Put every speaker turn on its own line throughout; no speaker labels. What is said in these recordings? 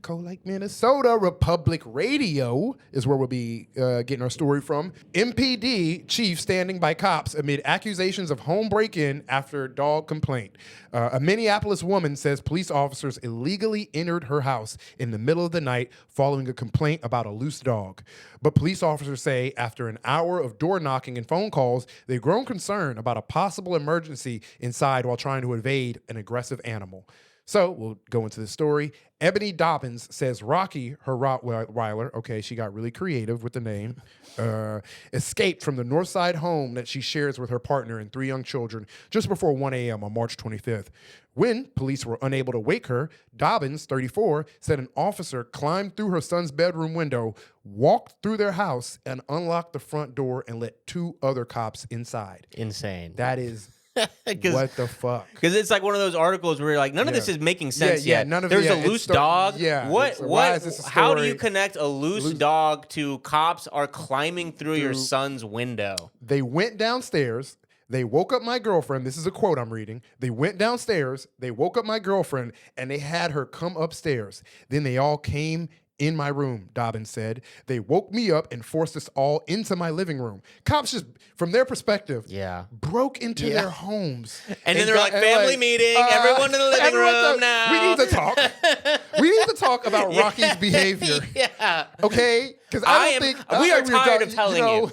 Cold Lake, Minnesota. Republic Radio is where we'll be getting our story from. MPD chief standing by cops amid accusations of home break-in after dog complaint. A Minneapolis woman says police officers illegally entered her house in the middle of the night following a complaint about a loose dog. But police officers say after an hour of door knocking and phone calls, they've grown concerned about a possible emergency inside while trying to evade an aggressive animal. So we'll go into the story. Ebony Dobbins says Rocky, her Rottweiler, okay, she got really creative with the name, escaped from the Northside home that she shares with her partner and 3 young children just before 1 a.m. on March 25th. When police were unable to wake her, Dobbins, 34, said an officer climbed through her son's bedroom window, walked through their house, and unlocked the front door and let 2 other cops inside.
Insane.
That is... What the fuck?
Because it's like one of those articles where you're like, none of this is making sense yet.
None of
There's a loose dog.
Yeah.
Why is this a story? How do you connect a loose dog to cops are climbing through your son's window?
They went downstairs. They woke up my girlfriend. This is a quote I'm reading. They went downstairs. They woke up my girlfriend, and they had her come upstairs. Then they all came in my room, Dobbins said. They woke me up and forced us all into my living room. Cops just, from their perspective, broke into their homes.
And then they're like, family meeting, everyone in the living room now.
We need to talk. We need to talk about Rocky's behavior. Okay? Because
we are tired of telling you.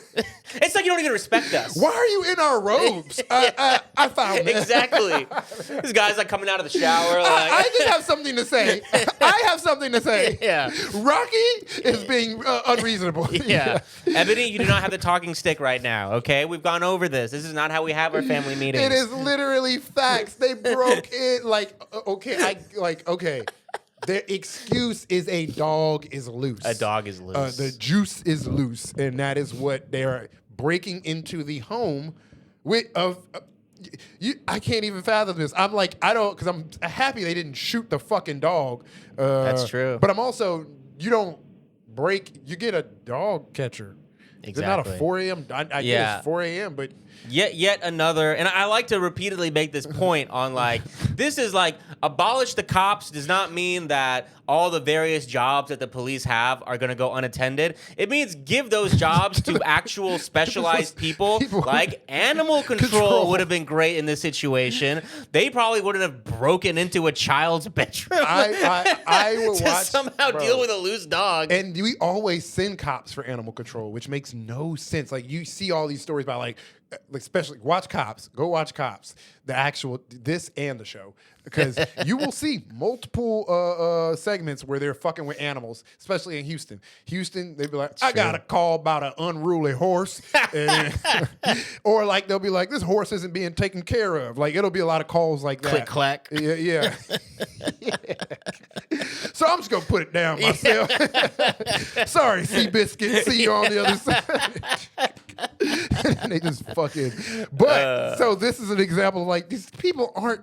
It's like you don't even respect us.
Why are you in our robes? I found it.
Exactly. This guy's like coming out of the shower. Like,
I just have something to say. I have something to say.
Yeah.
Rocky is being unreasonable.
Yeah. Ebony, you do not have the talking stick right now, okay? We've gone over this. This is not how we have our family meetings.
It is literally facts. They broke it okay. Their excuse is a dog is loose.
A dog is loose.
The juice is loose, and that is what they are breaking into the home with. I can't even fathom this. I'm like, because I'm happy they didn't shoot the fucking dog.
That's true.
But I'm also, you get a dog catcher.
Exactly.
Is it not a 4 a.m.? I guess 4 a.m., but...
Yet another, and I like to repeatedly make this point on like, this is like, abolish the cops does not mean that all the various jobs that the police have are going to go unattended. It means give those jobs to actual specialized people. Like animal control would have been great in this situation. They probably wouldn't have broken into a child's bedroom
I would
to somehow deal with a loose dog.
And we always send cops for animal control, which makes no sense. Like you see all these stories about like especially watch Cops. Go watch Cops. This and the show. Because you will see multiple segments where they're fucking with animals, especially in Houston. Houston, they'd be like, I got a call about an unruly horse. Or like they'll be like, this horse isn't being taken care of. Like it'll be a lot of calls like that.
Click, clack.
Yeah. So I'm just going to put it down myself. Sorry, Seabiscuit. See you on the other side. And they just fucking. But so this is an example of like these people aren't.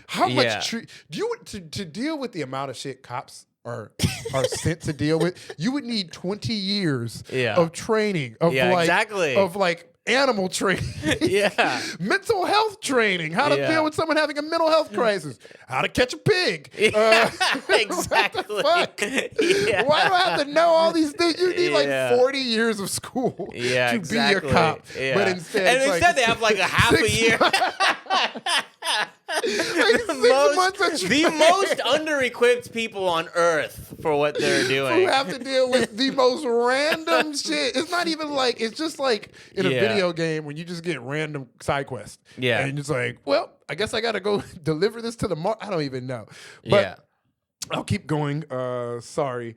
How much do you to deal with the amount of shit cops are sent to deal with? You would need 20 years of training of like animal training, mental health training, how to deal with someone having a mental health crisis, how to catch a pig.
Exactly.
Why do I have to know all these things? You need like 40 years of school to be a cop.
Yeah.
But instead
they have like a half a year. The most under-equipped people on earth for what they're doing.
Who have to deal with the most random shit. It's not even like, it's just like in a video game when you just get random side quests.
Yeah.
And it's like, well, I guess I got to go deliver this to the mark. I don't even know. But I'll keep going. Sorry.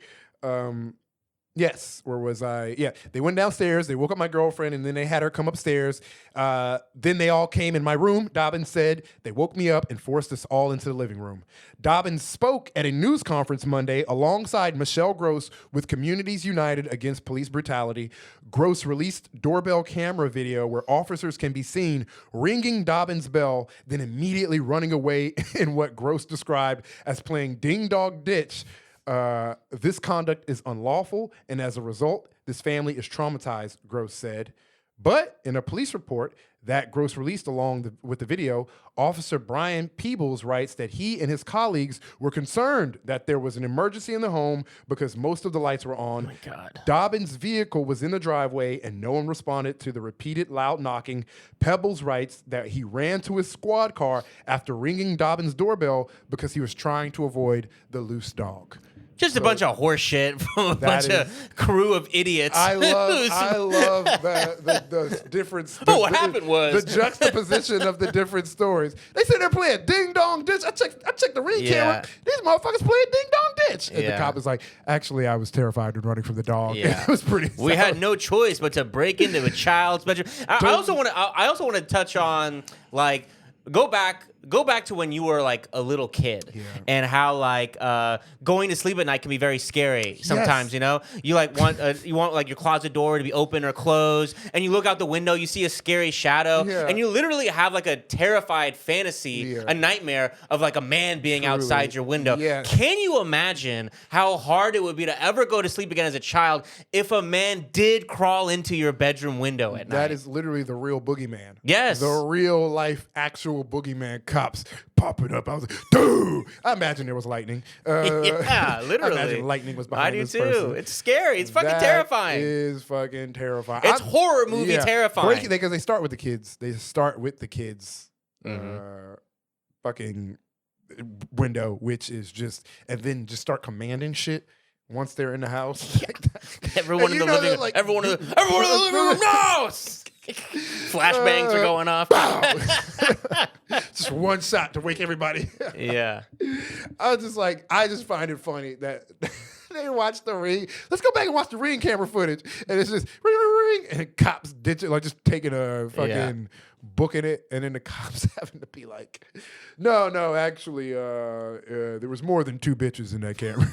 Yes, where was I? Yeah, they went downstairs, they woke up my girlfriend, and then they had her come upstairs. Then they all came in my room, Dobbins said. They woke me up and forced us all into the living room. Dobbins spoke at a news conference Monday alongside Michelle Gross with Communities United Against Police Brutality. Gross released doorbell camera video where officers can be seen ringing Dobbins' bell, then immediately running away in what Gross described as playing ding-dong ditch. This conduct is unlawful, and as a result, this family is traumatized, Gross said. But in a police report that Gross released with the video, Officer Brian Peebles writes that he and his colleagues were concerned that there was an emergency in the home because most of the lights were on.
Oh my God.
Dobbins' vehicle was in the driveway and no one responded to the repeated loud knocking. Pebbles writes that he ran to his squad car after ringing Dobbins' doorbell because he was trying to avoid the loose dog.
Just a bunch of horse shit from a bunch of crew of idiots.
I love the difference.
What happened was
the juxtaposition of the different stories. They said they're playing Ding Dong Ditch. I checked the ring camera. These motherfuckers playing Ding Dong Ditch. And the cop is like, actually, I was terrified and running from the dog.
Yeah.
It was pretty.
We had no choice but to break into a child's bedroom. I also want to touch on like. Go back to when you were like a little kid and how like going to sleep at night can be very scary sometimes. You know, you like want like your closet door to be open or closed, and you look out the window, you see a scary shadow, and you literally have like a terrified fantasy, a nightmare of like a man being outside your window. Can you imagine how hard it would be to ever go to sleep again as a child if a man did crawl into your bedroom window at night?
That is literally the real boogeyman.
Yes,
the real life actual boogeyman. Cops popping up. I was like, dude. I imagine there was lightning.
Yeah, literally.
I imagine lightning was behind this person.
I do too. It's scary. It's fucking terrifying.
It is fucking terrifying.
It's horror movie terrifying.
Because they start with the kids. They start with the kids. Fucking window, which is just, and then just start commanding shit once they're in the house.
Everyone in the living room. Like, everyone in the living room knows. Flashbangs are going off.
Just one shot to wake everybody.
Yeah.
I just find it funny that they watch the ring. Let's go back and watch the ring camera footage. And it's just ring, ring, ring. And cops ditch it, like just taking a fucking booking it. And then the cops having to be like, no, actually, there was more than two bitches in that camera.